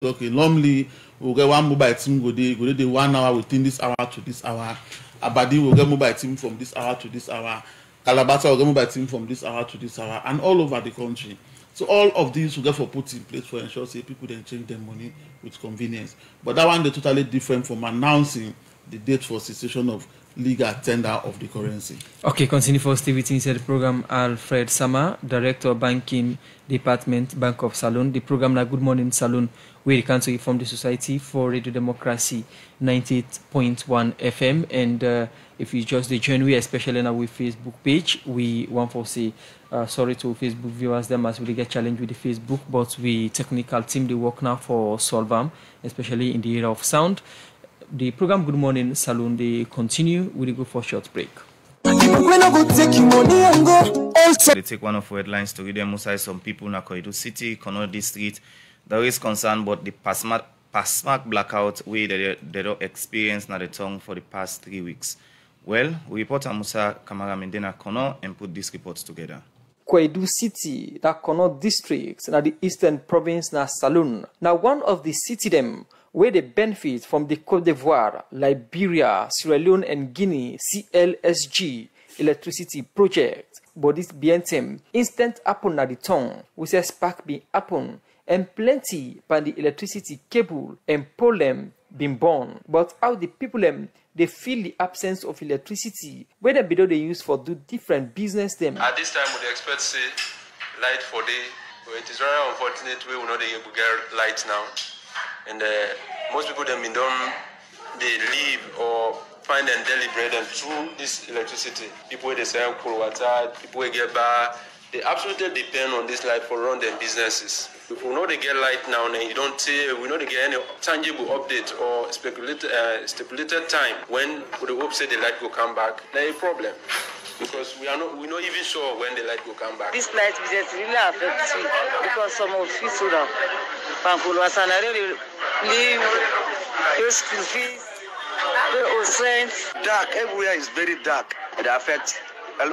Okay, normally we'll get one mobile team go dey 1 hour within this hour to this hour. Abadi will get mobile team from this hour to this hour. Calabasa will get mobile team from this hour to this hour, and all over the country. So all of these will get for put in place for ensure say people then change their money with convenience. But that one they totally different from announcing the date for cessation of legal tender of the currency. Okay, continue for Steve inside the program. Alfred Sama, Director Banking Department, Bank of Salone. The program na Good Morning Salone, where you can inform the society for Radio Democracy 98.1 FM. And if you just join we, especially now with Facebook page, we want to say sorry to Facebook viewers them as we get challenged with the Facebook, but we technical team they work now for solve them, especially in the area of sound. The program Good Morning Salone, they continue. We'll go for a short break. They take one of our headlines to read them inside some people in Koidu City, Kono District. There is concern about the past blackout way they don't experience now the tongue for the past 3 weeks. Well, we report Musa Kamara Mendena Kono and put these reports together. Koidu City, that Kono District, na the Eastern Province na Salone. Now one of the city them where they benefit from the Côte d'Ivoire, Liberia, Sierra Leone and Guinea CLSG electricity project. But this BNTM instant happen na the tongue, we say spark be happen and plenty by the electricity cable and pole them been born. But how the people them they feel the absence of electricity, where the below they use for do different business them. At this time we expect say light for day, but it is very unfortunate we will not able to get light now. And most people them don't they live or find and daily bread and through this electricity. People they sell cool water, people they get bar, they absolutely depend on this light for run their businesses. If we know they get light now, and you don't say we know they get any tangible update or stipulated time when we hope say the light will come back, there is a problem. Because we're not even sure when the light will come back. This light business really affects me because some of it so down. I really live, pay school fees, pay all rent. Dark, everywhere is very dark. It affects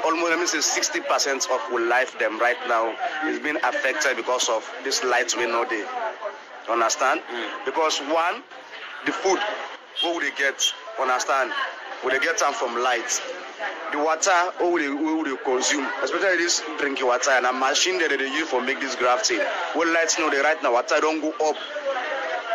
almost 60% of our life them right now is being affected because of this light we know they understand. Because one, the food, what would they get? Understand? Would they get them from light? The water, what would they consume? Especially this drinking water and a machine that they use for make this grafting. Well, lights know they right now water don't go up.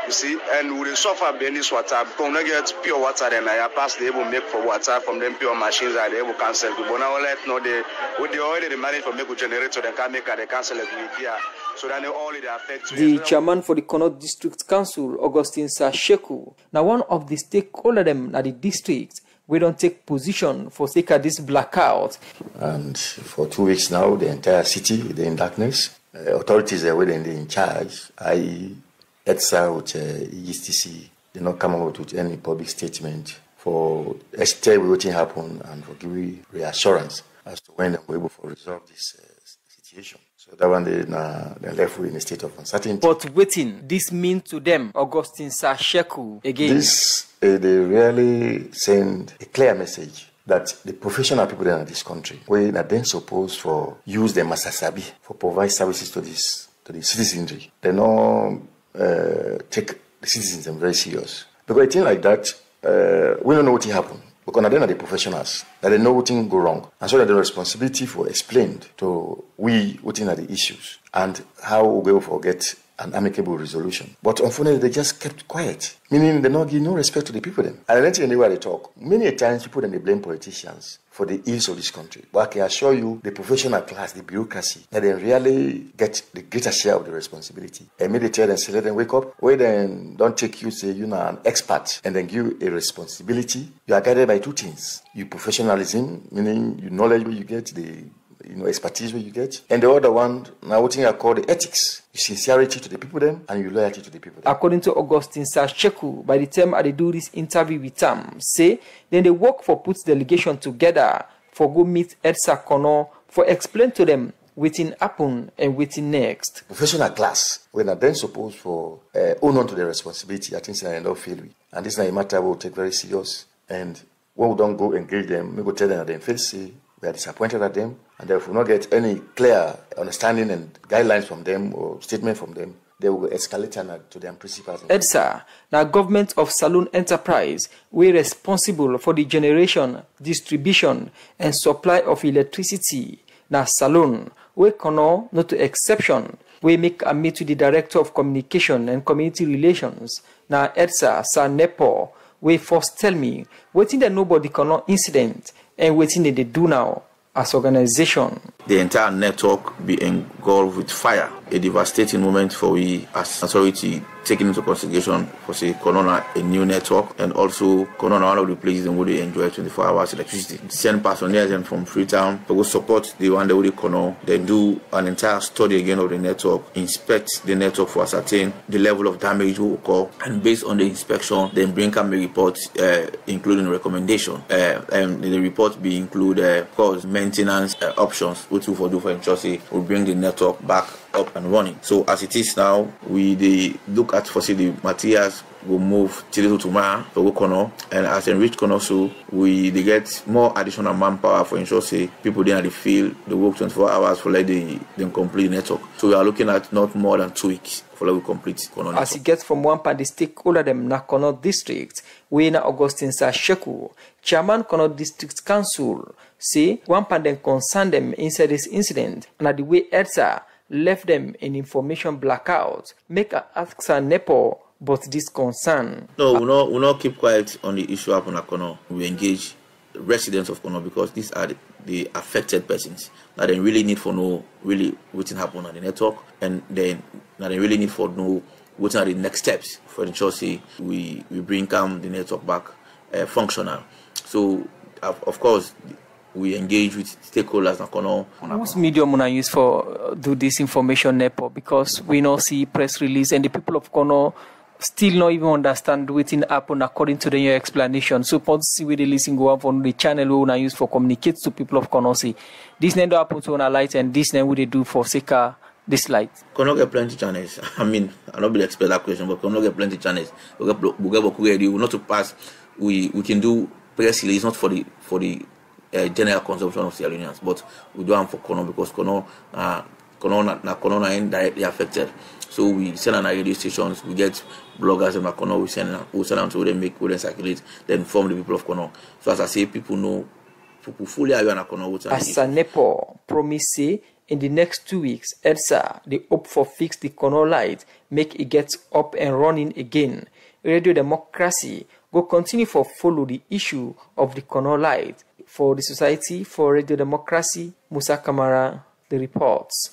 You see, and we suffer being this water because we get pure water then I pass they able make for water from them pure machines that they able cancel. But now let know they with the already manage for make a generator they can make they cancel it here. So then they only they affect the chairman for the Kono District Council, Augustine Sasheku. Now one of the stakeholders them at the district we don't take position for sake of this blackout. And for 2 weeks now the entire city is in darkness. Authorities are waiting in charge, i.e. ETSA with EGTC did not come out with any public statement for extend what happen and for giving reassurance as to when they were able to resolve this situation. So that one they left in a state of uncertainty. But waiting, this means to them, Augustine Sasheku again. This they really send a clear message that the professional people in this country, we are then supposed to use them as a sabi for provide services to the citizenry. They don't take the citizens very serious. Because a thing like that, we don't know what happened. Because they are the professionals, that they know what thing go wrong. And so that the responsibility for explained to we what are the issues and how we will forget an amicable resolution. But unfortunately, they just kept quiet, meaning they not give no respect to the people then. And I don't anywhere they talk. Many a times people then they blame politicians for the ills of this country. But I can assure you, the professional class, the bureaucracy, that they really get the greater share of the responsibility. And maybe they tell them, say, let them wake up, where then don't take you, say, you know, an expert, and then give you a responsibility. You are guided by two things. Your professionalism, meaning your knowledge where you get, the expertise where you get. And the other one, now what I call the ethics. Your sincerity to the people them and your loyalty to the people them. According to Augustine Sasheku, by the time they do this interview with them, say, then they work for put delegation together for go meet ETSA Kono for explain to them waiting happen and waiting next. Professional class, when are then supposed for own on to the responsibility, I think I don't feel we. And this is a matter we'll take very serious. And when we don't go engage them, we go tell them that they face say we are disappointed at them, and if we not get any clear understanding and guidelines from them or statement from them, they will escalate to their principals. EDSA, now government of Salone Enterprise, we responsible for the generation, distribution, and supply of electricity. Now Salone, we kono not to exception. We make a meet with the Director of Communication and Community Relations. Now EDSA, Sir Nepo, we first tell me, waiting that nobody kono incident, and waiting that they do now as organization. The entire network be engulfed with fire, a devastating moment for we as authority taking into consideration for say Corona a new network, and also Corona one of the places in which they enjoy 24 hours electricity. Send personnel from Freetown to go support the one that would Corona, then do an entire study again of the network, inspect the network for ascertain the level of damage will occur, and based on the inspection, then bring up a report including recommendation. And the report be include of course maintenance options which we do for ensure we bring the network back up and running. So as it is now, we look at for the materials will move till tomorrow for Kono, and as enrich Kono, so they get more additional manpower for ensure people there in the field they work 24 hours for like them complete the network. So we are looking at not more than 2 weeks for like we complete Kono. As it gets from one part the stakeholder them na Kono district, we na Augustine Sasheku, Chairman Kono District Council, say one part then concern them inside this incident, and the way EDSA left them in information blackout, make a ask Nepo but this concern. No, we not keep quiet on the issue of Kono. We engage residents of Kono because these are the affected persons that they really need for know really what happen on the network, and then that they really need for know what are the next steps for ensure we bring the network back functional. So of course we engage with stakeholders in Kono. Whose medium we use for do this information Nepo, because we now see press release and the people of Kono still not even understand within happen according to your explanation. So see we the listen go up on the channel we use for communicate to people of Kono. See this name happen to on a light, and this name we they do for Seka this light. Kono get plenty channels. I mean, I don't be expect that question, but Kono get plenty channels. We get not to pass. We can do press release not for the general consumption of Sierra Leoneans, but we do them for Kono because Kono ain't directly affected. So we send on our radio stations, we get bloggers in Kono, we send them to them circulate, then inform the people of Kono. So as I say, people fully aware of Kono. As Nepo promise in the next 2 weeks, EDSA they hope for fix the Kono light, make it get up and running again. Radio Democracy go continue for follow the issue of the Kono light. For the Society for Radio Democracy, Musa Kamara, the reports.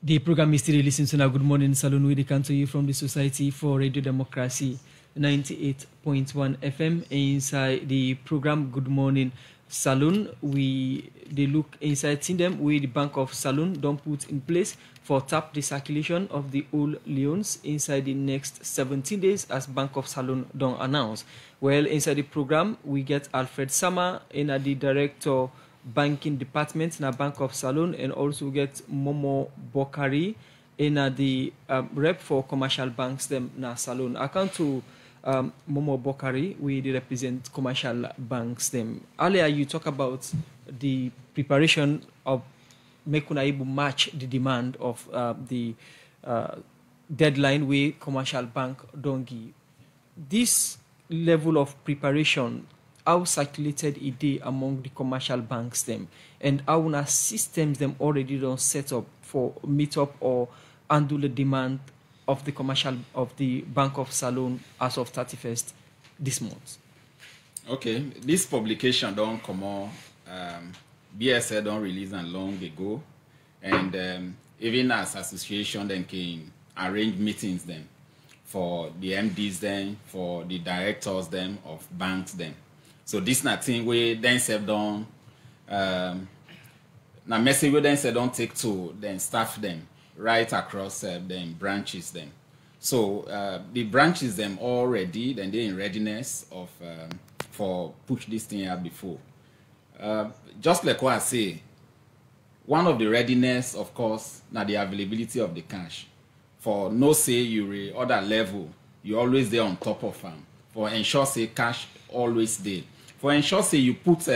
The program is still listening to now. Good morning, Salone. We come to you from the Society for Radio Democracy, 98.1 FM. Inside the program, Good Morning, Salone. They look inside them. We the Bank of Salone don't put in place for tap the circulation of the old Leones inside the next 17 days, as Bank of Salone don't announce. Well, inside the program, we get Alfred Sama in the Director Banking Department in a Bank of Salone, and also get Momo Bokari in the rep for commercial banks them na Salone. I come to Momo Bokari, we represent commercial banks them. Earlier you talk about the preparation of making able match the demand of the deadline we commercial bank don't give. This level of preparation, how circulated it is among the commercial banks them, and how systems them already don't set up for meet up or handle the demand of the commercial of the Bank of Salone as of 31st this month. Okay, this publication don't come on. BSA don't release them long ago, and even as association then can arrange meetings then for the MDs then, for the directors then of banks then. So this na thing we then said don't na message we then said don't take to then staff them right across them branches them. So the branches them already then they in readiness of for push this thing out before. Just like what I say, one of the readiness, of course, now the availability of the cash. For no say you other level, you always there on top of them. For ensure say cash always there. For ensure say you put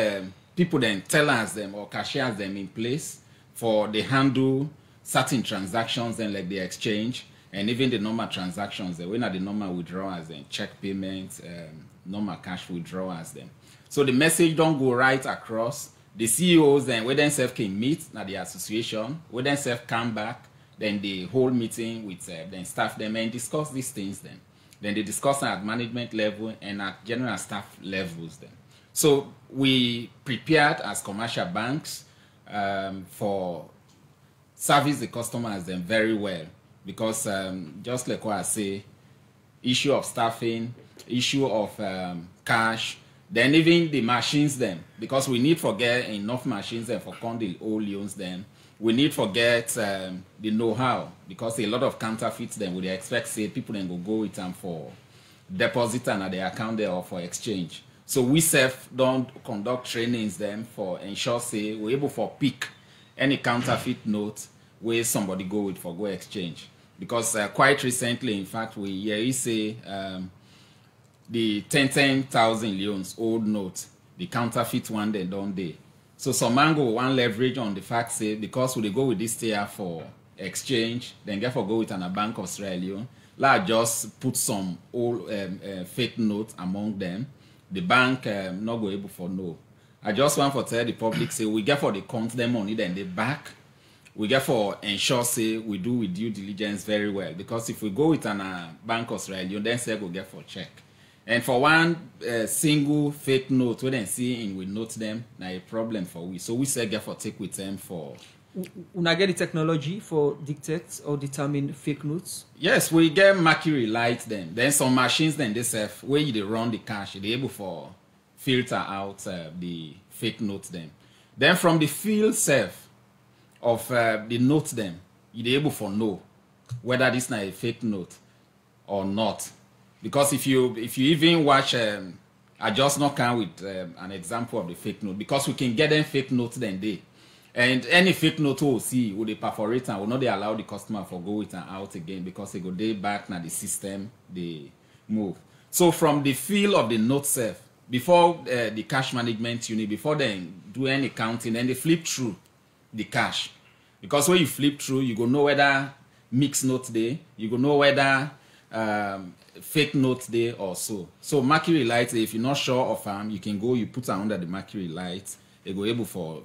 people then tellers them or cashiers them in place for the handle certain transactions then like the exchange and even the normal transactions when are the normal withdrawals and check payments, normal cash withdrawals then. So the message don't go right across. The CEOs then we themselves can meet at the association, we themselves come back, then the whole meeting with then staff them and discuss these things then. Then they discuss at management level and at general staff levels then. So we prepared as commercial banks for service the customers then very well, because just like what I say, issue of staffing, issue of cash, then even the machines then, because we need to get enough machines then for the old loans then. We need to get the know-how, because a lot of counterfeits then would expect say people then go with them for deposit and at the account there or for exchange. So we don't conduct trainings then for ensure say we're able for pick any counterfeit note where somebody go with for go exchange. Because quite recently, in fact, we say the 10,000 loans old note, the counterfeit one they don't day. So some man go one leverage on the fact say because we go with this tier for exchange, then get for go with a Bank of Sierra Leone, like just put some old fake notes among them. The bank not go able for no. I just want to tell the public say we get for the count them money then they back. We get for ensure say we do with due diligence very well, because if we go with a Bank of Sierra Leone, then say go get for check. And for one single fake note, we then see in we note them, now a problem for we. So we say get for take with them for. Una get the technology for dictate or determine fake notes? Yes, we get mercury light them. Then some machines then they say where you run the cash, they able for filter out the fake notes them. Then from the field self of the notes them, you able for know whether this is a fake note or not. Because if you even watch, I just not come with an example of the fake note, because we can get them fake notes then they, and any fake note we'll see will they perforate and will not they allow the customer for go with and out again, because they go day back now the system they move. So from the feel of the note self, before the cash management unit, before they do any counting, then they flip through the cash, because when you flip through, you go know whether mixed note day, you go know whether fake notes there or so. So mercury light, if you're not sure of them, you can go, you put them under the mercury light. They go able for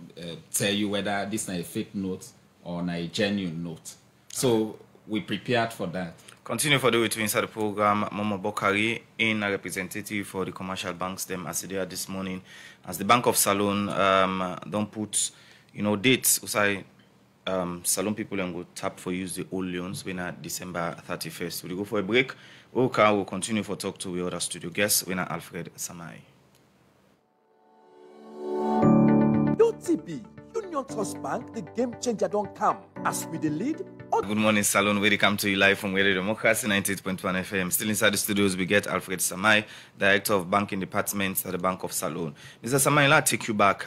tell you whether this is a fake note or a genuine note. So we prepared for that. Continue for the way to inside the program. Momo Bokari, in a representative for the commercial banks, them as they are this morning, as the Bank of Salone don't put, dates. Usai Salone people and go tap for use the old loans when at December 31st. We'll go for a break. We'll continue for talk to the other studio guests when Alfred Samai. UTB, Union Trust Bank, the game changer don't come. As we the lead. Good morning, Salone. Welcome to you live from Radio Democracy 98.1 FM. Still inside the studios, we get Alfred Samai, Director of Banking Department at the Bank of Salone. Mr. Samai, I'll take you back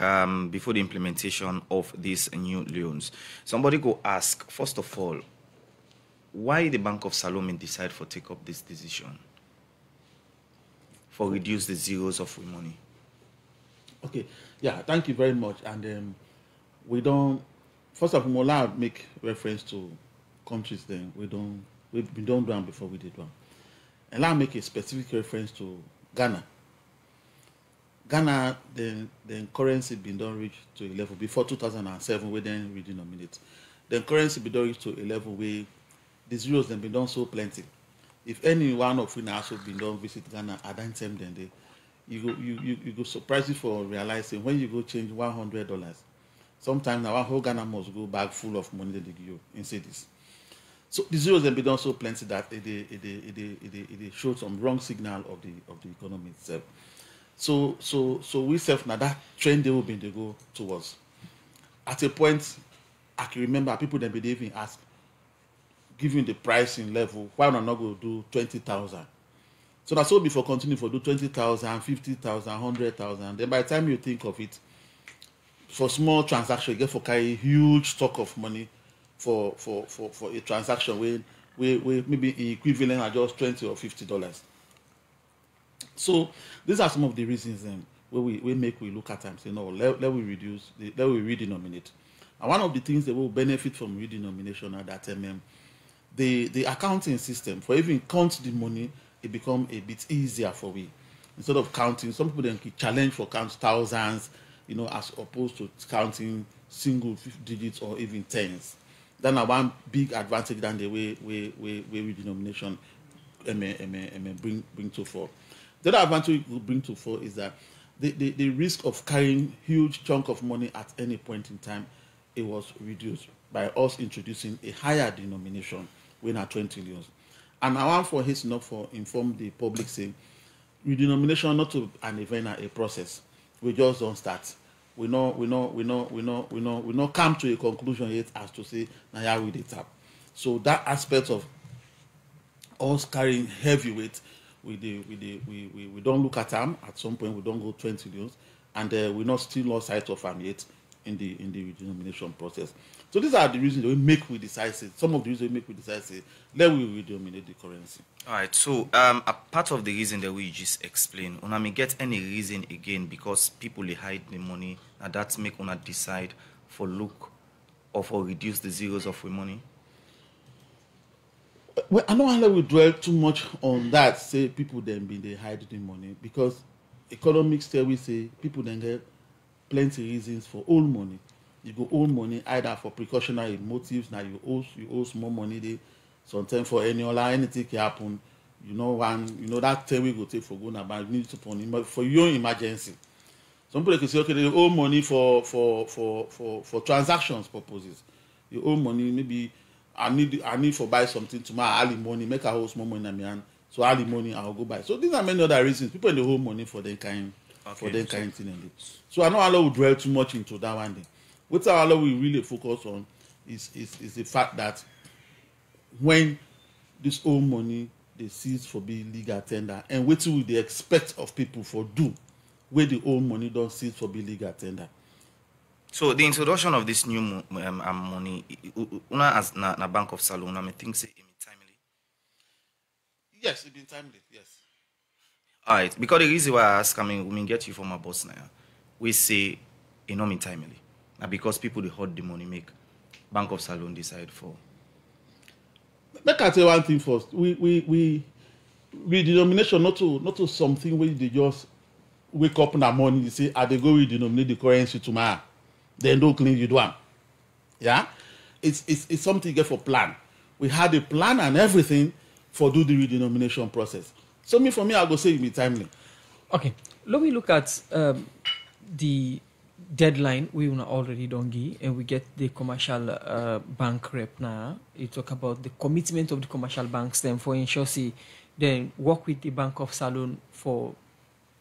before the implementation of these new loans. Somebody go ask, first of all, why the Bank of Salone decide for take up this decision for reduce the zeros of free money? Okay, yeah, thank you very much. And we don't, first of all, I'll make reference to countries then we don't do them before we did one. And I'll make a specific reference to Ghana. Ghana, the currency been done reach to a level before 2007, we then redenominate. The currency been done reach to a level where the zeros then been done so plenty. If any one of you also been done visit Ghana at that time, then you go surprised for realizing when you go change $100, sometimes now our whole Ghana must go bag full of money that they give you in cities. So the zeros then be done so plenty that it shows some wrong signal of the economy itself. So we self now that trend they will be to go towards. At a point, I can remember people then be even ask, giving the pricing level, why not go do 20,000? So that's all before continue for do 20,000, 50,000, 100,000. Then by the time you think of it, for small transaction, you get for carry huge stock of money for a transaction where maybe equivalent are just $20 or $50. So these are some of the reasons where we look at and say no, let we reduce, let we redenominate. And one of the things that will benefit from redenomination are that the accounting system, for even count the money, it become a bit easier for we. Instead of counting, some people then challenge for count thousands, as opposed to counting single digits or even tens. That's one big advantage than the way redenomination bring to fore. The other advantage it will bring to fore is that the risk of carrying huge chunk of money at any point in time, it was reduced by us introducing a higher denomination when at 20 million. And I want for hasten enough for inform the public saying redenomination not to an event, a process. We just don't start. We not come to a conclusion yet as to say now yeah we did tap. So that aspect of us carrying heavy weight, we don't look at them. At some point we don't go 20 million, and we not still lost sight of them yet in the redenomination process. So these are the reasons that we decide. Some of the reasons we decide let we redenominate the currency. All right. So a part of the reason that we just explained, una may get any reason again because people they hide the money, and that make una decide for look or for reduce the zeros of the money. Well, I don't know we dwell too much on that. Say people then they hide the money because economics there we say people then get plenty reasons for old money. You go old money either for precautionary motives. Now you owe small money. They sometimes for anything can happen. That time we go take for go now, but you need to put in for your emergency. Some people can say okay, they owe money for transactions purposes. You owe money maybe. I need for buy something tomorrow early morning, make a whole small money in my hand. So early morning I'll go buy. So these are many other reasons. People in the whole money for their kind thing. So I know Allah will dwell too much into that one thing. What Allah will really focus on is the fact that when this old money they cease for being legal tender, and what will they expect of people for do where the old money don't cease for being legal tender. So the introduction of this new money, una as na Bank of Salone, I think say it timely. Yes, it been timely. Yes. All right, because the reason why I ask, we get you from my boss now. We say it not mean timely. Now because people they hold the money make Bank of Salone decide for. Make I tell you one thing first. We redenomination not to something where they just wake up in the morning. You say, they go redenominate the currency tomorrow. Then don't clean you do one. Yeah? It's something you get for plan. We had a plan and everything for do the redenomination process. So for me, I'll go say it be timely. Okay. Let me look at the deadline we already don't give, and we get the commercial bank rep now. You talk about the commitment of the commercial banks then for ensure then work with the Bank of Salone for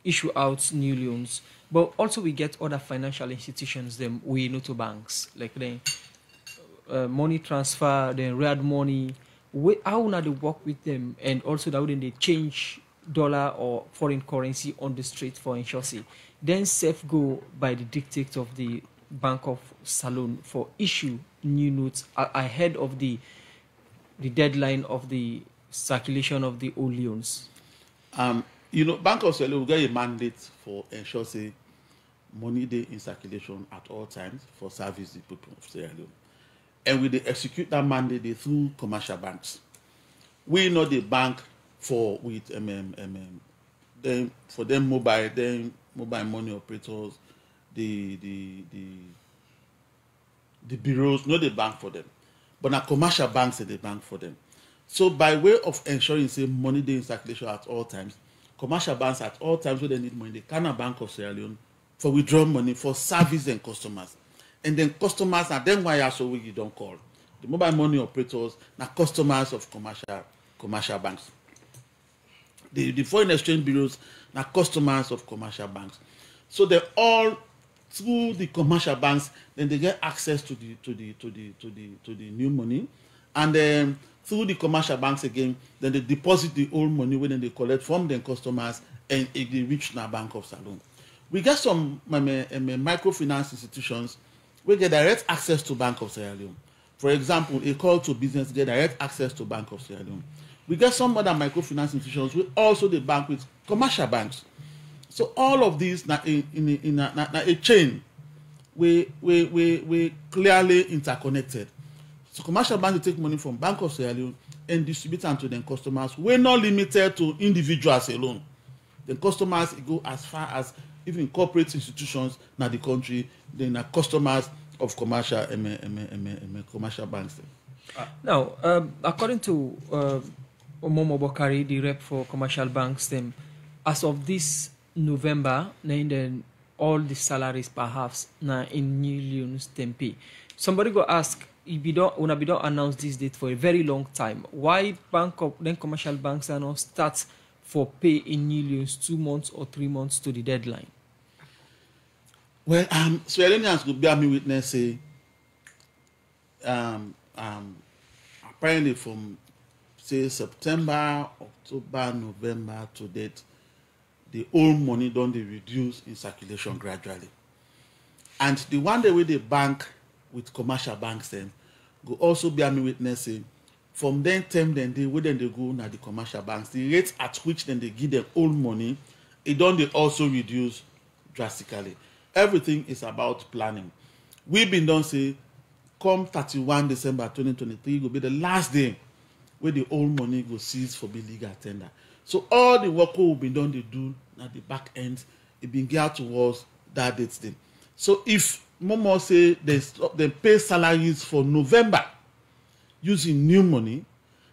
issue out new loans. But also we get other financial institutions, them we know to banks, like the money transfer, then red money. How now they work with them, and also that when they change dollar or foreign currency on the street for insurance, then safe go by the dictate of the Bank of Salone for issue new notes ahead of the deadline of the circulation of the old loans. Bank of Salone will get a mandate for ensure say money day in circulation at all times for service the people of Sierra Leone. And we execute that mandate through commercial banks. We know the bank for them mobile money operators, the bureaus, not the bank for them. But now commercial banks are the bank for them. So by way of ensuring say money day in circulation at all times, commercial banks at all times when they need money, they can Bank of Sierra Leone for withdraw money for service and customers. And then customers and then why also you don't call. The mobile money operators now customers of commercial banks. The foreign exchange bureaus now customers of commercial banks. So they're all through the commercial banks, then they get access to the new money. And then through the commercial banks again, then they deposit the old money when they collect from their customers and it they reach the Bank of Salone. We get some microfinance institutions we get direct access to Bank of Sierra Leone. For example, a call to business get direct access to Bank of Sierra Leone. We get some other microfinance institutions we also the bank with commercial banks. So all of these in a chain we clearly interconnected. So commercial banks take money from Bank of Sierra Leone and distribute them to their customers. We're not limited to individuals alone. The customers go as far as even corporate institutions in the country, then are customers of commercial commercial banks. Now, according to Omomo Bokari, the rep for commercial banks, as of this November, then all the salaries perhaps now in millions pay. Somebody go ask, if we don't announce this date for a very long time, why commercial banks are not start for pay in millions 2 months or 3 months to the deadline? Well, Sierra Leoneans could bear me witness say, apparently from say September, October, November to date, the old money don't they reduce in circulation gradually. And the one day with the bank with commercial banks then go also bear me witness say, from then time then they wouldn't they go now the commercial banks, the rate at which then they give them old money, it don't they also reduce drastically. Everything is about planning. We've been done say come 31 December 2023 will be the last day where the old money go cease for be legal tender. So all the work will be done, they do at the back end, it been geared towards that date then. So if Momo say they pay salaries for November using new money,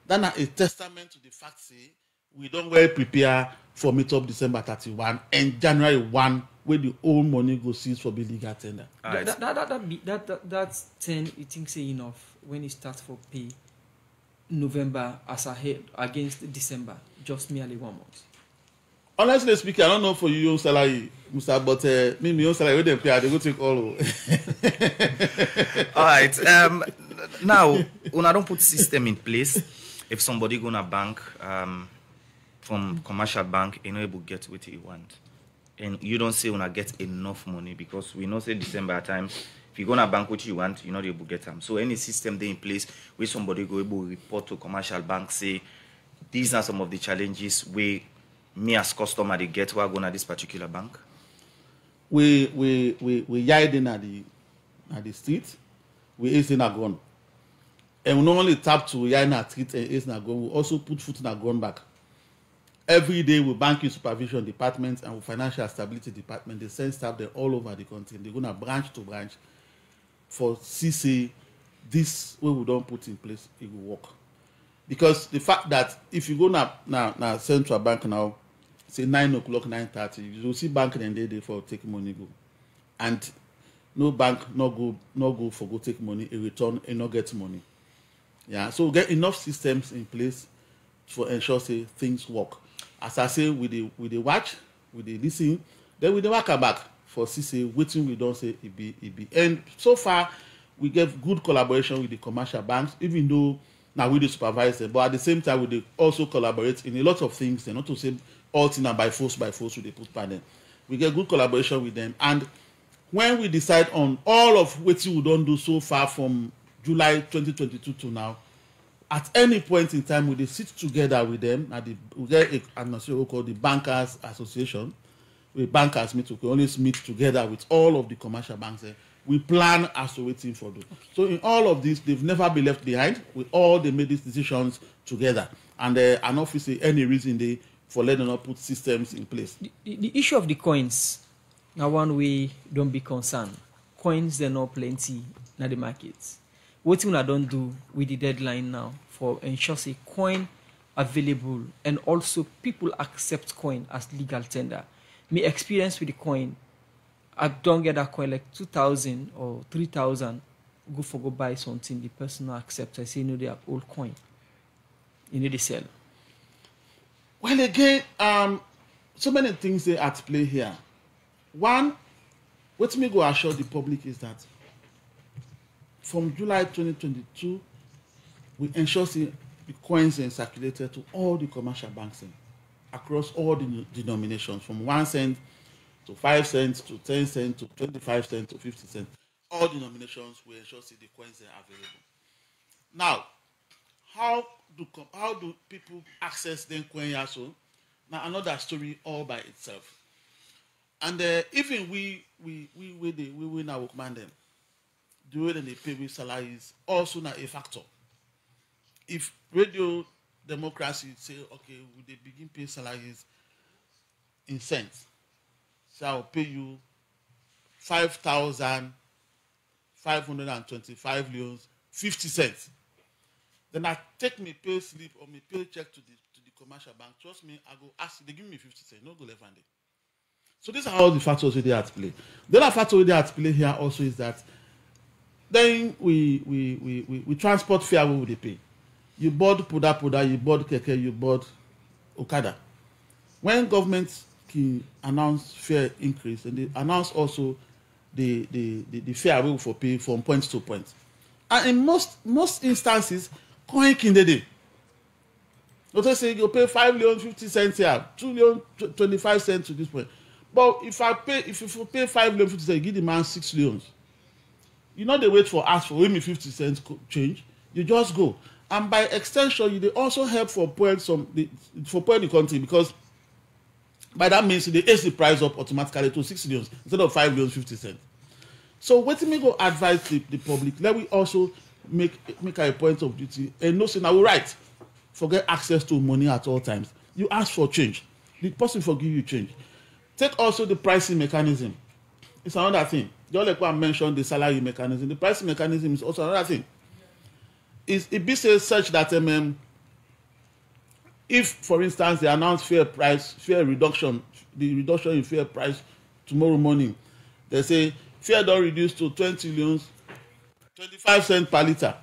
then a testament to the fact say we don't well prepare for meet up December 31 and January 1 where the old money go cease for be legal tender. That's 10 you think say enough when it starts for pay November as ahead against December, just merely 1 month. Honestly speaking, I don't know for you own salary, Mr. But me my own salary, when they pay, they go take all. All right. Now, when I don't put system in place, if somebody go to a bank, from commercial bank, you know able to get what you want, and you don't say when I get enough money because we know say December at times. If you go to a bank what you want, you're not able to get them. So any system they in place where somebody go able to report to commercial bank say these are some of the challenges where me as customer they get while going to this particular bank. We hiding at the street, we is in a gun. And we not only tap to hide in a street and is in a gun, we also put foot in a gun back. Every day with banking supervision department and with financial stability department, they send staff there all over the country. They're gonna branch to branch for CC this way we don't put in place, it will work. Because the fact that if you go now central bank now, say 9 o'clock, 9:30, you will see bank and they for take money go. And no bank no go for go take money, a return and not get money. Yeah, so get enough systems in place for ensure say things work. As I say, with the watch, with the listen, then with the worker back for CC, waiting we don't say it be. And so far, we get good collaboration with the commercial banks, even though now we do supervise them, but at the same time, we do also collaborate in a lot of things, and not to say all things are by force, we they put panel. We get good collaboration with them. And when we decide on all of what we don't do so far from July 2022 to now, at any point in time, we sit together with them. We get an association called the Bankers Association. We bankers meet. We always meet together with all of the commercial banks. We plan as to waiting for them. So in all of this, they've never been left behind. We all they made these decisions together, and not see any reason they for letting us put systems in place. The issue of the coins, now one way don't be concerned. Coins they're not plenty in the markets. What I don't do with the deadline now for ensure say coin available and also people accept coin as legal tender. My experience with the coin, I don't get that coin like 2,000 or 3,000. Go buy something. The person accepts. I say no, they have old coin. You need to sell. Well, again, so many things they at play here. One, what me go assure the public is that from July 2022, we ensure the coins are circulated to all the commercial banks across all the denominations, from 1 cent to 5 cents to 10 cents to 25 cents to 50 cents. All denominations will ensure the coins are available. Now, how do people access them coins also? Now, another story all by itself. And even we now workman them, the way that they pay with salaries also not a factor. If radio democracy say, okay, we they begin pay salaries in cents, so I'll pay you 5,525 leons, 50 cents. Then I take my pay slip or my pay check to the commercial bank. Trust me, I go ask, they give me 50 cents, no go left handed. So these are all the factors they have to play. The other factor they have to play here also is that then we transport fare we they pay. You bought Puda, you bought Keke, you bought Okada. When government can announce fare increase, and they announce also the fare we for pay from point to point. And in most instances, coin can they do. Let say you pay 5 leon 50 cents here, 2 leon 25 cents to this point. But if you pay 5 leon 50 cents, you give the man 6 leons. You know they wait for us for me 50 cents change. You just go. And by extension, they also help for poor the country, because by that means they raise the price up automatically to 6 leons instead of 5 leons 50 cents. So what me go advise the public, let we also make a point of duty and no say now right. Forget access to money at all times. You ask for change. The person forgive you change. Take also the pricing mechanism. It's another thing. Just like what I mentioned, the salary mechanism. The pricing mechanism is also another thing. It be such that if, for instance, they announce fare reduction, the reduction in fare price tomorrow morning, they say fare don't reduce to 20 leons, 25 cents per liter.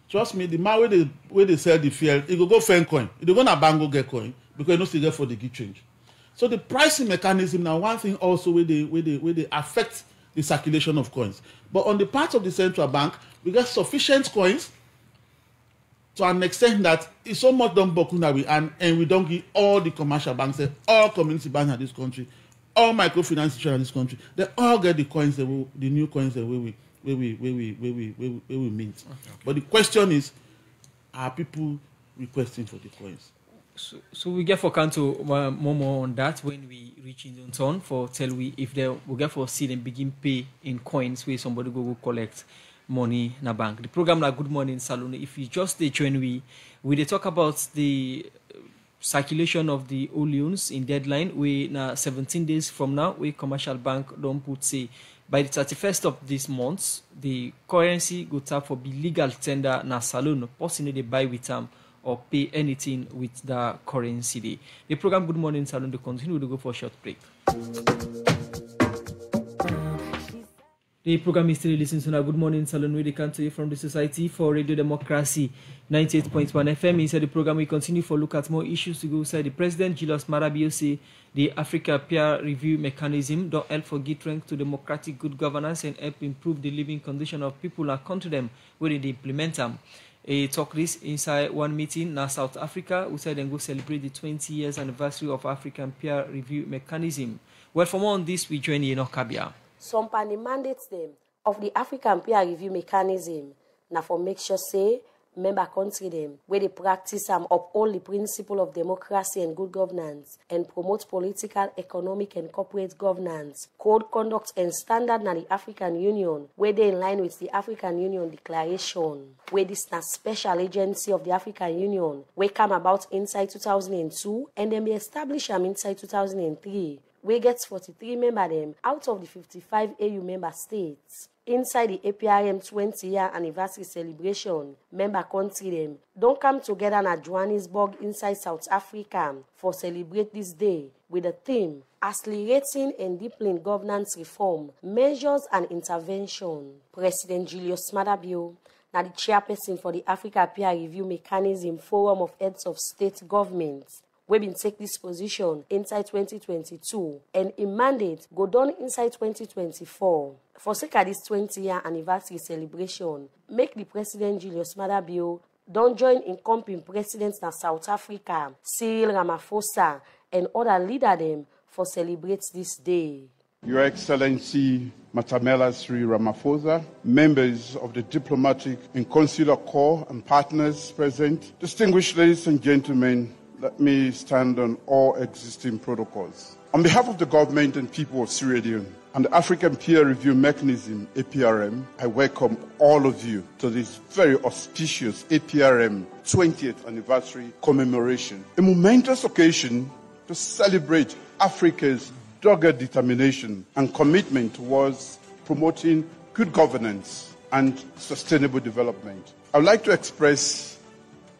Trust me, the man where they sell the fare, it go find coin. It go na bank go get coin because you no still get for the give change. So the pricing mechanism now one thing also where they affect the circulation of coins. But on the part of the central bank, we get sufficient coins to an extent that it's so much done bokuna and we don't give all the commercial banks, all community banks in this country, all microfinance institutions in this country, they all get the coins the new coins that we mint. Okay. But the question is, are people requesting for the coins? So we get for Kanto more on that when we reach in the turn for tell we if they we get for see them begin pay in coins where somebody go collect money in a bank. The program like Good Morning Salone. If you just join we they talk about the circulation of the oleons in deadline. We now 17 days from now we commercial bank don't put say by the 31st of this month the currency go tap for be legal tender na Salone. Possibly they buy with them or pay anything with the currency. The program Good Morning Salone to continue to go for a short break. The program is still listening to now Good Morning Salone with the country from the Society for Radio Democracy 98.1 FM. Inside the program we continue for look at more issues to go inside. The President Julius Marabio say the Africa peer review mechanism don't help for give strength to democratic good governance and help improve the living condition of people and country them where they implement them. A talk this inside one meeting now South Africa. We said then go celebrate the 20 years anniversary of African peer review mechanism. Well, for more on this, we join Leone Kabia. Some pan the mandates them of the African peer review mechanism. Now for make sure say member country them where they practice and uphold the principle of democracy and good governance and promote political, economic and corporate governance, code conduct and standard na the African Union where they in line with the African Union Declaration, where this na special agency of the African Union where come about inside 2002 and then be established them inside 2003. We get 43 member them out of the 55 AU member states. Inside the APRM 20-year anniversary celebration, member country them don't come together in Johannesburg inside South Africa for celebrate this day with the theme Accelerating and Deepening Governance Reform, Measures and Intervention. President Julius Marabio, now the chairperson for the Africa Peer Review Mechanism Forum of Heads of State Governments, we been take this position inside 2022 and in mandate go down inside 2024. For sake of this 20-year anniversary celebration, make the President Julius Marabio don't join incumbent presidents in South Africa, Cyril Ramaphosa and other leader them for celebrate this day. Your Excellency Matamela Sri Ramaphosa, members of the diplomatic and consular corps and partners present, distinguished ladies and gentlemen, let me stand on all existing protocols. On behalf of the government and people of Sierra Leone and the African Peer Review Mechanism, APRM, I welcome all of you to this very auspicious APRM 20th anniversary commemoration, a momentous occasion to celebrate Africa's dogged determination and commitment towards promoting good governance and sustainable development. I would like to express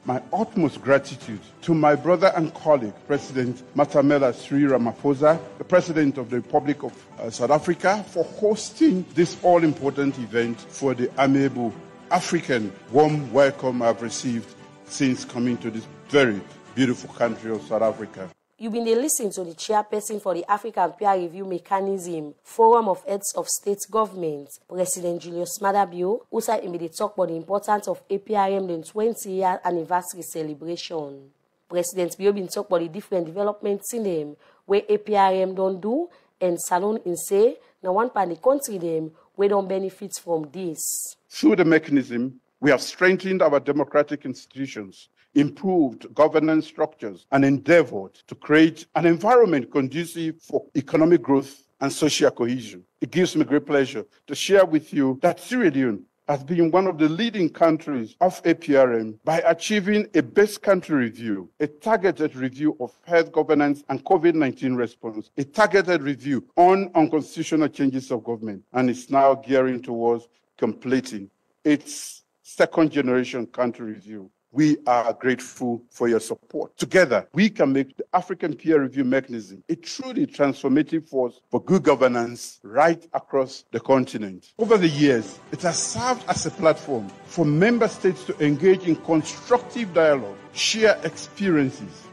my utmost gratitude to my brother and colleague, President Matamela Sri Ramaphosa, the President of the Republic of South Africa, for hosting this all-important event for the amiable African warm welcome I've received since coming to this very beautiful country of South Africa. You've been listening to the chairperson for the African Peer Review Mechanism Forum of Heads of State Government, President Julius Maada Bio, who said in the talk about the importance of APRM the 20-year anniversary celebration. President Bio been talk about the different developments in them where APRM don't do, and Salone in say now one part of the country them we don't benefit from this. Through the mechanism, we have strengthened our democratic institutions, improved governance structures, and endeavored to create an environment conducive for economic growth and social cohesion. It gives me great pleasure to share with you that Sierra Leone has been one of the leading countries of APRM by achieving a best country review, a targeted review of health governance and COVID-19 response, a targeted review on unconstitutional changes of government, and is now gearing towards completing its second generation country review. We are grateful for your support. Together, we can make the African Peer Review Mechanism a truly transformative force for good governance right across the continent. Over the years, it has served as a platform for member states to engage in constructive dialogue, share experiences,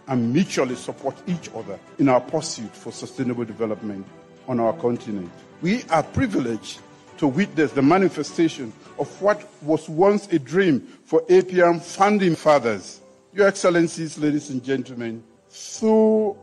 and mutually support each other in our pursuit for sustainable development on our continent. We are privileged to witness the manifestation of what was once a dream for APRM founding fathers. Your Excellencies, ladies and gentlemen, through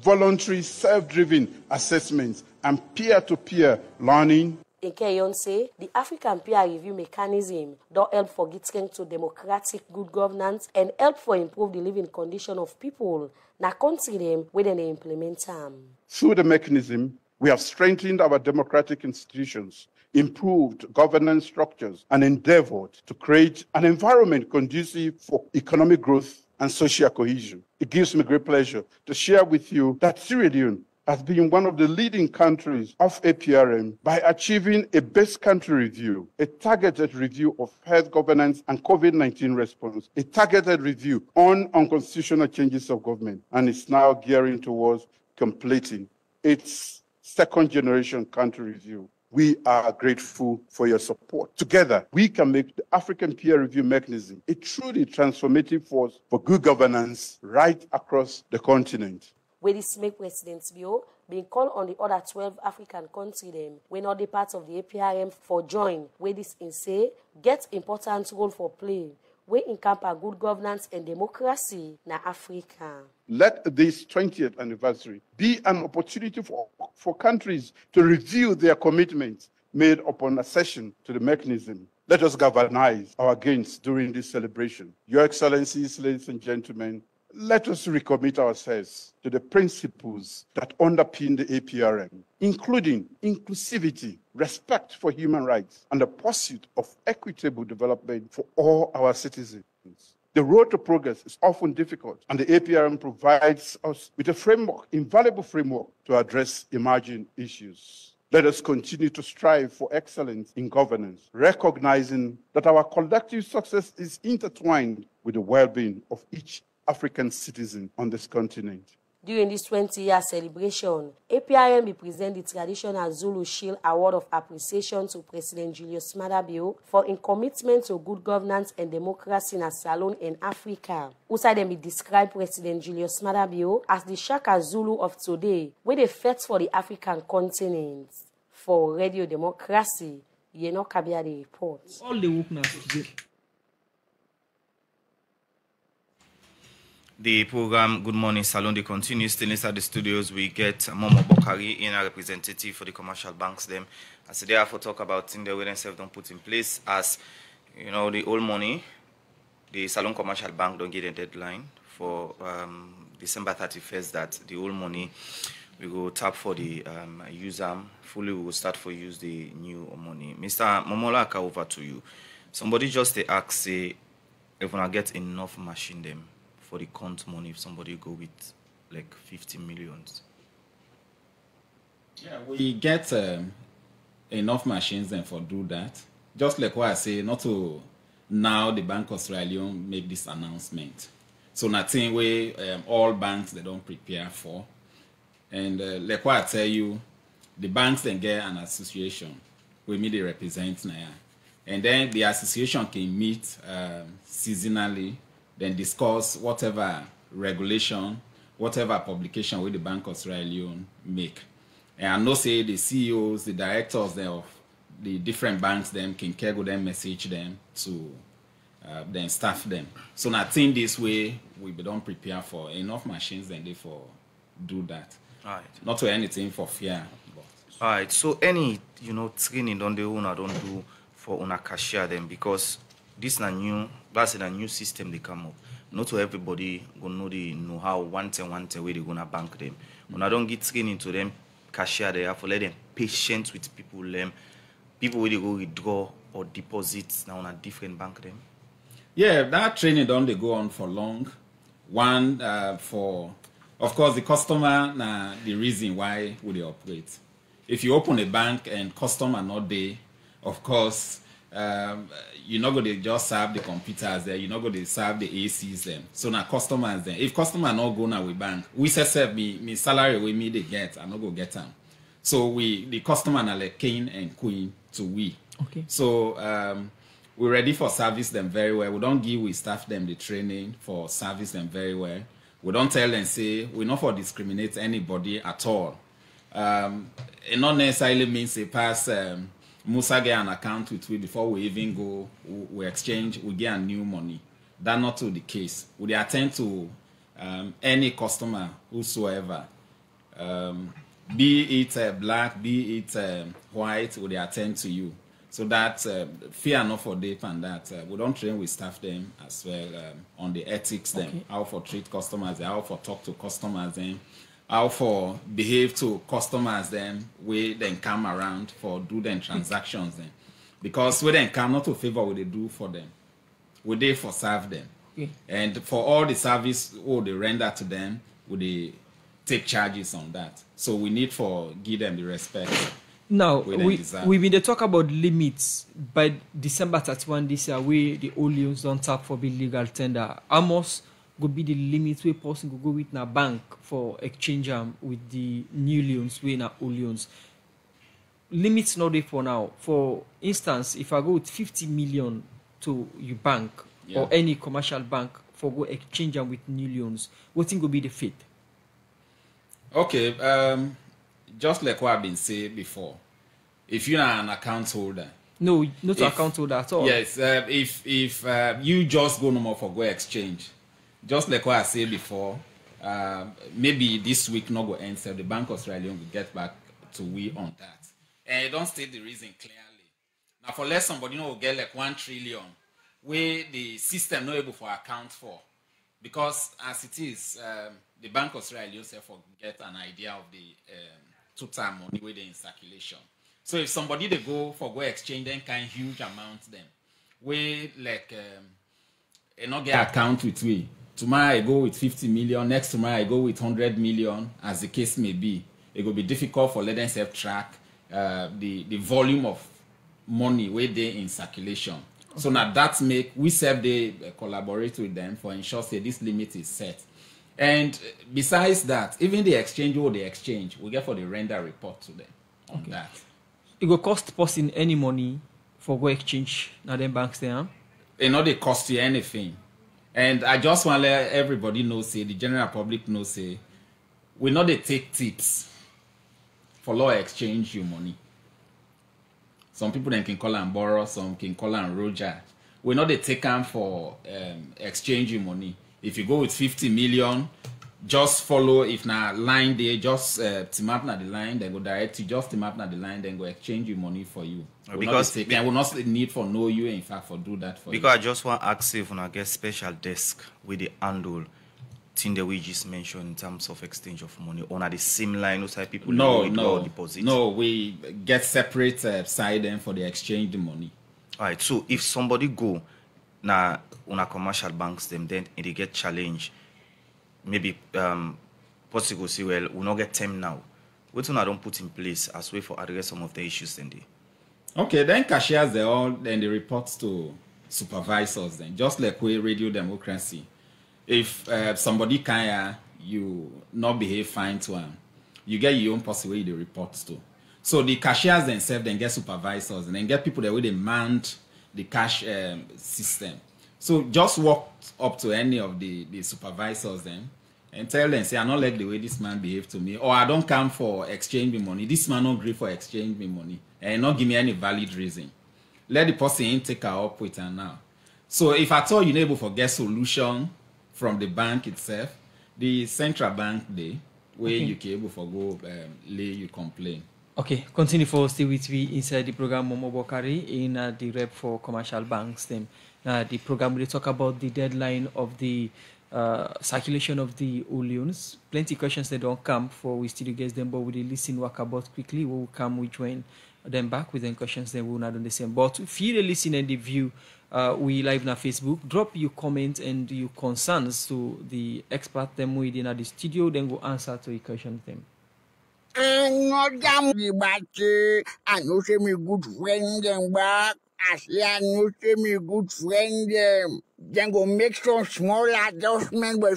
voluntary self-driven assessments and peer-to-peer learning, In Keyon say, the African Peer Review Mechanism don't help for getting to democratic good governance and help for improve the living condition of people na country them when they implement them. Through the mechanism, we have strengthened our democratic institutions, improved governance structures, and endeavored to create an environment conducive for economic growth and social cohesion. It gives me great pleasure to share with you that Sierra Leone has been one of the leading countries of APRM by achieving a best country review, a targeted review of health governance and COVID-19 response, a targeted review on unconstitutional changes of government, and is now gearing towards completing its second generation country review. We are grateful for your support. Together, we can make the African Peer Review Mechanism a truly transformative force for good governance right across the continent. Where this make President Bio being called on the other 12 African countries them when all the parts of the APRM for join, where this in say get important role for play, where in camp a good governance and democracy na Africa. Let this 20th anniversary be an opportunity for countries to review their commitments made upon accession to the mechanism. Let us galvanize our gains during this celebration. Your Excellencies, ladies and gentlemen, let us recommit ourselves to the principles that underpin the APRM, including inclusivity, respect for human rights, and the pursuit of equitable development for all our citizens. The road to progress is often difficult, and the APRM provides us with a framework, invaluable framework, to address emerging issues. Let us continue to strive for excellence in governance, recognizing that our collective success is intertwined with the well-being of each African citizen on this continent. During this 20-year celebration, APRM will present the traditional Zulu Shield Award of Appreciation to President Julius Maada Bio for in commitment to good governance and democracy in Salone in Africa. Outside them, we describe President Julius Maada Bio as the Shaka Zulu of today, where they fight for the African continent. For Radio Democracy, Leone Kabia the report. All the work now. The program Good Morning Salone continues. Still inside the studios, we get Momo Bokari, in a representative for the commercial banks. Them as they have to talk about things they will themselves don't put in place. As you know, the old money, the Salone Commercial Bank don't get a deadline for December 31st that the old money we go tap for the use fully. We will start for use the new money. Mr. Momolaka, over to you. Somebody just they ask, say, if we get enough machine them for the count money, if somebody go with like 50 millions. Yeah, we get enough machines then for do that. Just like what I say, not to now the Bank of Leone make this announcement. So nothing where all banks they don't prepare for. And like what I tell you, the banks then get an association where me they represent now. And then the association can meet seasonally, then discuss whatever regulation, whatever publication where the Bank of Leone make. And I know say the CEOs, the directors of the different banks, them can carry them, message them to then staff them. So I think this way we don't prepare for enough machines and therefore do that. All right. Not to anything for fear. But. All right. So any training don't they don't do for una cashier them, because this na new, that's a new system they come up. Not to everybody gonna know the know-how one way they gonna bank them. When I don't get training to them cashier, they have to let them patient with people people will go withdraw or deposit now on a different bank them. Yeah, that training don't they go on for long. One for, of course, the customer the reason why would they operate. If you open a bank and customer not there, of course, you're not going to just serve the computers there. You're not going to serve the ACs them. So now customers there. If customer not go now with bank, we say me salary with me they get, I not go get them. So the customer are like king and queen to we. Okay. So we're ready for service them very well. We don't give we staff them the training for service them very well. We don't tell them say we not for discriminate anybody at all. It not necessarily means they pass Musa get an account with we before we even go, we exchange, we get a new money. That's not to the case. We attend to any customer whosoever, be it black, be it white, we attend to you. So that fear not for them and that we don't train with staff them as well on the ethics them, how for treat customers, how for talk to customers them, how for behave to customers then we then come around for do them transactions then, because we then come not to favor what they do for them, we there for serve them, and for all the service all they render to them, we they take charges on that. So we need for give them the respect. Now we been talk about limits by December 31 this year. We the old loans don't tap for be legal tender. Almost go be the limit where person go with na bank for exchange with the new loans we na old loans. Limits not there for now. For instance, if I go with 50 million to your bank or any commercial bank for go exchange with new loans, what thing will be the fit? Okay, just like what I've been saying before, if you're an account holder. No, not account holder at all. Yes, if you just go no more for go exchange, just like what I said before, maybe this week not go end, so the Bank of Australia will get back to we on that. And you don't state the reason clearly. Now for less somebody will get like 1 trillion, where the system not able for account for. Because as it is, the Bank of Australia yourself will get an idea of the total money where they in circulation. So if somebody they go for go exchange then kind huge amounts them, where like not get account with we. Tomorrow I go with 50 million, next tomorrow I go with 100 million, as the case may be. It will be difficult for let them self track the volume of money where they in circulation. Okay. So now that make we self they collaborate with them for ensure that this limit is set. And besides that, even the exchange or the exchange, we get for the render report to them on that. It will cost person any money for go exchange now them banks there? It not they cost you anything. And I just want to let everybody know, say, the general public know, say, we not they take tips for law exchange your money. Some people then can call and borrow, some can call and Roger. We not they take them for exchange your money. If you go with 50 million, just follow. If na line there, just team up na the line, then go direct to just team up na the line, then go exchange your money for you. Because I will not need for know you, in fact, for do that for because you. Because I just want to ask if I get special desk with the handle thing that we just mentioned in terms of exchange of money, or are the same line outside people No, deposit? no, we get separate side then for the exchange the money. All right, so if somebody go now on a commercial banks them, then they get challenged, maybe possible say, well, we'll not get them now. What I don't put in place as way for address some of the issues then they. Okay, then cashiers then they report to supervisors then, just like we radio democracy. If somebody can you not behave fine to them, you get your own person where they report to. So the cashiers themselves then get supervisors and then get people that way they man the cash system. So just walk up to any of the supervisors then and tell them, say, I don't like the way this man behaved to me, or I don't come for exchange me money. This man don't agree for exchange me money and not give me any valid reason. Let the person take her up with her now. So if at all you're able to get solution from the bank itself, the central bank day where you can able to go lay you complain. Okay, continue for stay with me inside the program Momo Bokari in the rep for commercial banks. Them the program will talk about the deadline of the circulation of the Leones. Plenty questions that don't come for we still get them, but we will listen work about quickly. We will come, we join them back with them questions. Then we will not on the same. But if you listen and the view, we live on Facebook. Drop your comments and your concerns to the expert them within the studio. Then we'll answer to your questions them. I know say me good friend them back. I say I know say me good friend them. Then go make some small adjustment, but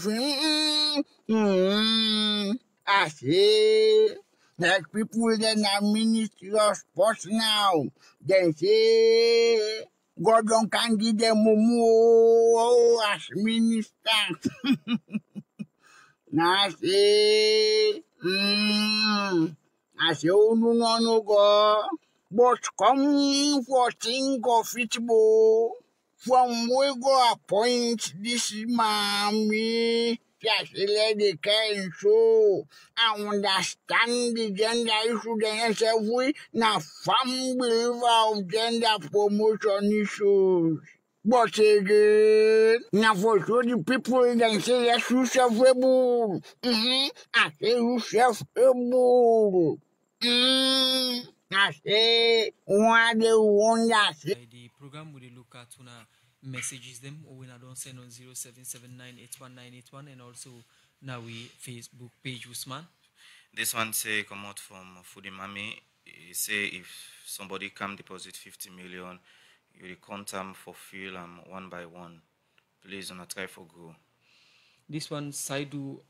I say like people then are Ministry of Sports now. Then say God don't can give them more as minister. Now say I say, oh, no, go. But come for think of it, bo. From we go appoint this mommy, just let the kind show. I understand the gender issue, then yourself, we now firm believer of gender promotion issues. But again, now for sure the people then say yes, you self-able. I say you self-able. I say, why they wonder? The program will look at messages them or when I don't send on 0779819181 and also now we Facebook page Usman. This one say come out from Foodie Mami. He say if somebody come deposit 50 million, you will count them for fill one by one. Please on a try for go. This one Saidu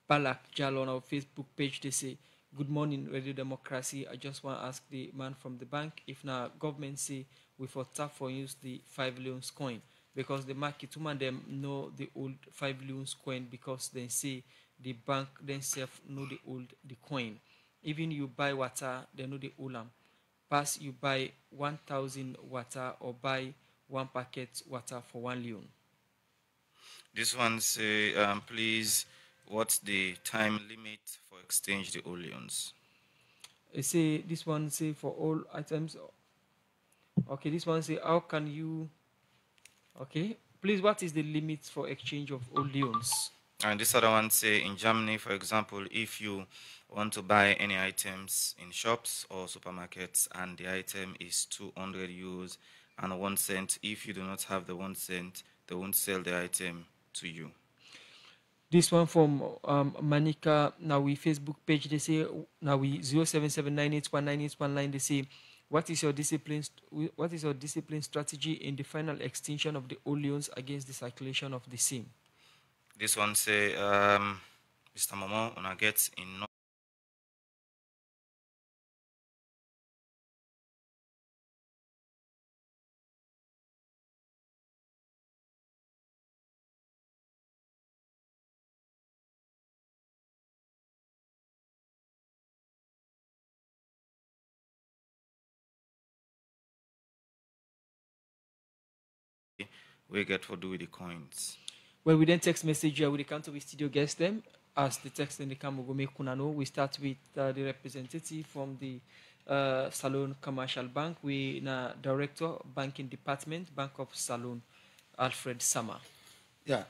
Balak Jalo on our Facebook page, they say, good morning, Radio Democracy. I just want to ask the man from the bank if now government say we for tap for use the 5 leons coin because the market woman them know the old 5 leons coin because they say the bank themselves know the old the coin. Even you buy water, they know the olam. Pass you buy 1,000 water or buy 1 packet water for 1 leon. This one say, please, what's the time limit for exchange the leons? Say this one say for all items. Okay, this one say how can you? Okay, please, what is the limit for exchange of all leons? And this other one say in Germany, for example, if you want to buy any items in shops or supermarkets and the item is 200 euros and 1 cent, if you do not have the 1 cent, they won't sell the item to you. This one from Manika, now we Facebook page, they say, now we 0779819819, they say, what is your discipline strategy in the final extinction of the oleons against the circulation of the same? This one say, Mr. Momo, when I get in we get for do with the coins. Well, we then text message here with the counter with studio guest them. As the text in the camera go make kunano. We start with the representative from the Salone Commercial Bank. We na director banking department, Bank of Salone, Alfred Sama. Yeah.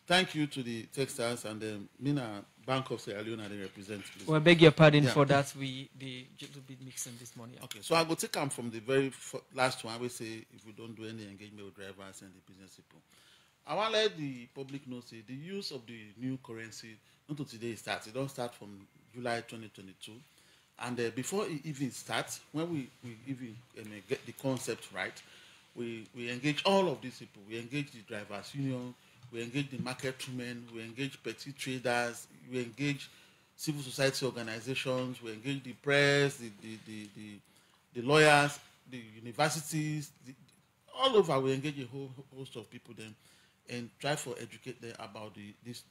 thank you to the Texas and the Mina Bank of Sierra Leone they represent. Please. Well, I beg your pardon for that. We the little bit mixing this morning. Okay, so I go take them from the very last one. We say if we don't do any engagement with drivers and the business people. I want to let the public know say the use of the new currency not to today starts. It don't start from July 2022, and before it even starts, when we even get the concept right, we engage all of these people. We engage the drivers union. We engage the market women, we engage petty traders, we engage civil society organizations, we engage the press, the lawyers, the universities, all over. We engage a whole host of people then and try to educate them about this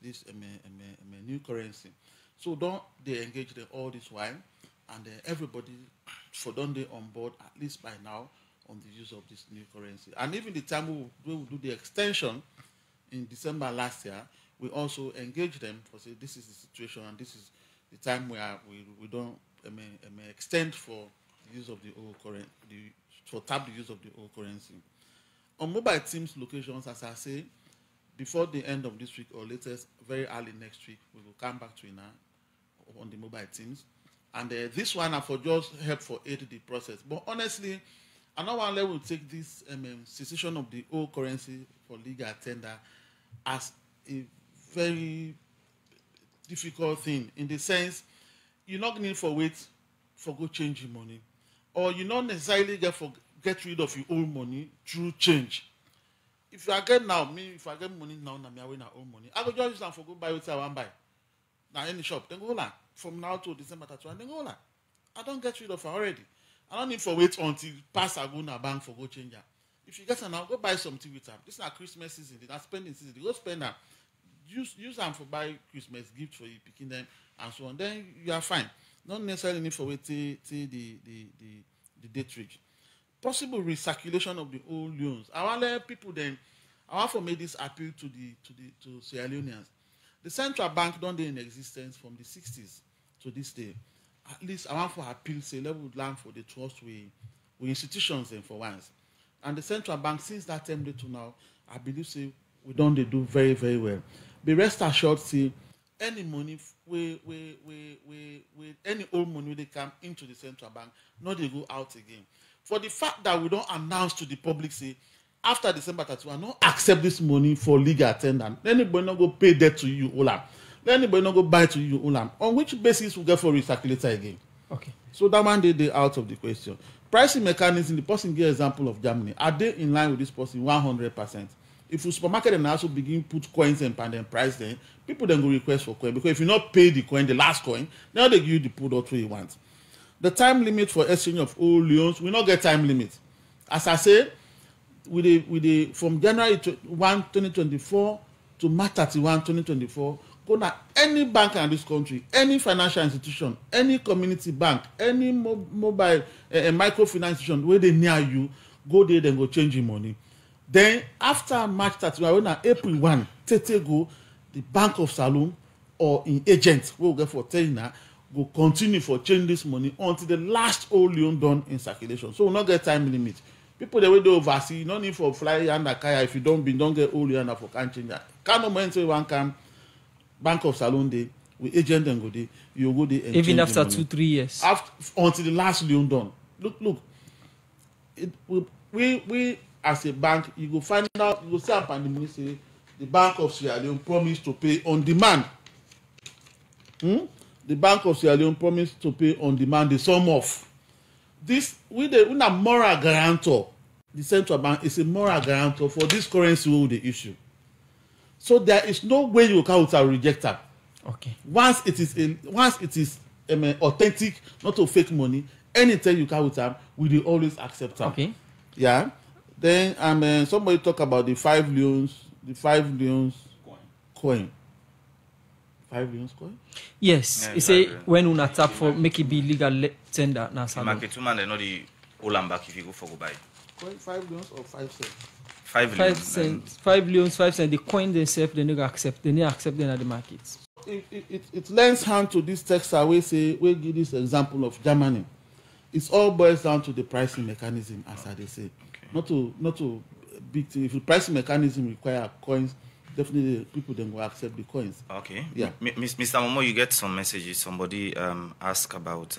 new currency. So don't they engage them all this while, and everybody for don't they on board at least by now on the use of this new currency. And even the time we will do the extension in December last year, we also engage them for say this is the situation and this is the time where we don't extend for the use of the old currency, for tap the use of the old currency. On mobile teams locations, as I say, before the end of this week or latest, very early next week, we will come back to Ina on the mobile teams. And this one are for just help for aid the process. But honestly, another one will take this cessation of the old currency for legal tender as a very difficult thing in the sense you're not need for wait for go change your money, or you not necessarily get rid of your old money through change. If I get now, if I get money now, I win my own money. I go just use them for go buy what I want buy. Now any shop, then go on. From now to December 31, then go on. I don't get rid of it already. I don't need for wait until pass I go na bank for go change. If you get them now, go buy something with them. This is not Christmas season, it's not spending season. Go spend them. Use them for buy Christmas gift for you, picking them and so on. Then you are fine. Not necessarily need for wait till the date reach. Possible recirculation of the old loans. I want to let people then. I want to make this appeal to Sierra Leoneans. The central bank don't in existence from the 60s to this day. At least I want to appeal say level land for the trust we institutions them for once. And the central bank since that time to now, I believe say we don't they do very very well. Be rest assured say any money any old money they come into the central bank, not they go out again. For the fact that we don't announce to the public say after December 31, not accept this money for legal attendance. Anybody not go pay debt to you, Olam. Anybody not go buy to you, Olam. On which basis we get for recirculator again? Okay. So that one they out of the question. Pricing mechanism, the person give example of Germany. Are they in line with this person 100%? If you supermarket and also begin put coins and price then, people then go request for coin. Because if you not pay the coin, the last coin, now they give you the product what you want. The time limit for exchange of old loans, we not get time limit. As I say, from January 1, 2024 to March 31, 2024, go to any bank in this country, any financial institution, any community bank, any mobile microfinance institution where they near you, go there then go change your money. Then after March 31, when April 1, go the Bank of Salone or in agent, we will get for 10 now, go continue for change this money until the last old loan done in circulation. So we'll not get time limit. People they will do oversee, no need for fly under kaya if you don't get old loan for can't change that. Can't no moment one come Bank of Salone day, we agent and go there, you go there and even after 2-3 years. Until the last loan done. Look. We as a bank, you go find out, you go see up and the money say the Bank of Sierra Leone promised to pay on demand. The Bank of Sierra Leone promised to pay on demand the sum of this. We a moral guarantor. The central bank is a moral guarantor for this currency we will issue. So there is no way you can reject that. Okay. Once it is authentic, not to fake money, anything you can with them, we will always accept them. Okay. Yeah. Then somebody talk about the 5 leons coin. 5 leons coin? Yes. You say when una tap for make it be legal tender na Salone. Market two man they know the Olam back if you go for go buy. Coin 5 leons or 5 cents? 5 cents. 5 leons, 5 cents. The coin themselves they never accept. They never accept them at the market. It lends hand to this text we say we give this example of Germany. It all boils down to the pricing mechanism, as they say. Okay. Not to big thing. If the pricing mechanism require coins definitely people then will accept the coins. Okay. Yeah. Mr. Momo, you get some messages. Somebody ask about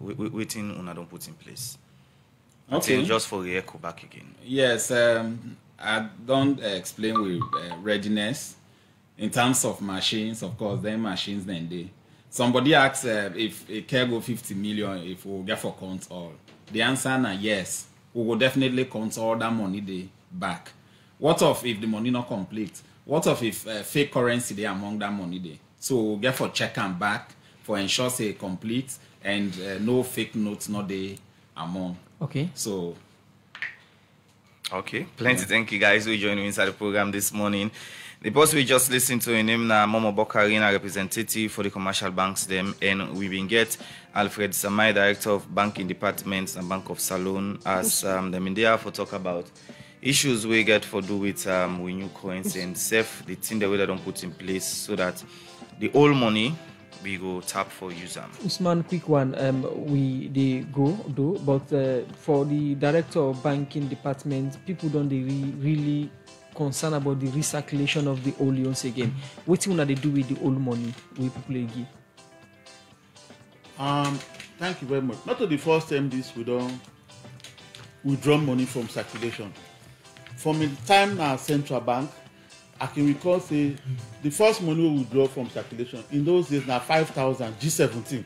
waiting una don't put in place. Okay. Just for the echo back again. Yes, I don't explain with readiness in terms of machines. Of course, then machines then they. Somebody asks if a care go 50 million, if we'll get for count all. The answer is yes. We will definitely count all that money they back. What of if the money not complete? What of if fake currency they among that money they? So we'll get for check and back for ensure say complete and no fake notes not they among. Okay. So. Okay. Plenty. Thank you guys who joined me inside the program this morning. The boss we just listened to in him na Momo Bokarina, representative for the commercial banks them, and we been get Alfred Samai, director of banking departments and Bank of Salone, as them in there for talk about issues we get for do with new coins and safe the thing that we don't put in place so that the old money we go tap for user. Usman, quick one. We they go do, but for the director of banking department, people don't really concerned about the recirculation of the old loans again. What thing they do with the old money we people give? Thank you very much. Not to the first time this we don't withdraw money from circulation. From the time now central bank, I can recall say the first money we withdraw from circulation in those days now 5,000 G17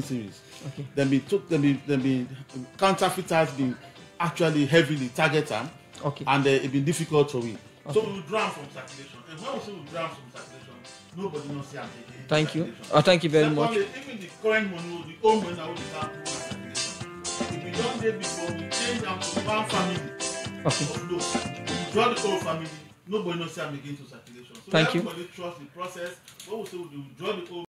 series. Okay. Then be counterfeiters been actually heavily targeted. Okay. And it been difficult for we. Okay. So we withdraw from circulation. And when we say withdraw from circulation, nobody knows see again. Thank you. Thank you very much. Even the current money, the old money that we can't put in circulation. If we don't get before, we change down to one family. Okay. Of those. We withdraw the whole family, nobody knows see again to circulation. So thank you. Everybody trust the process. When we say we withdraw the old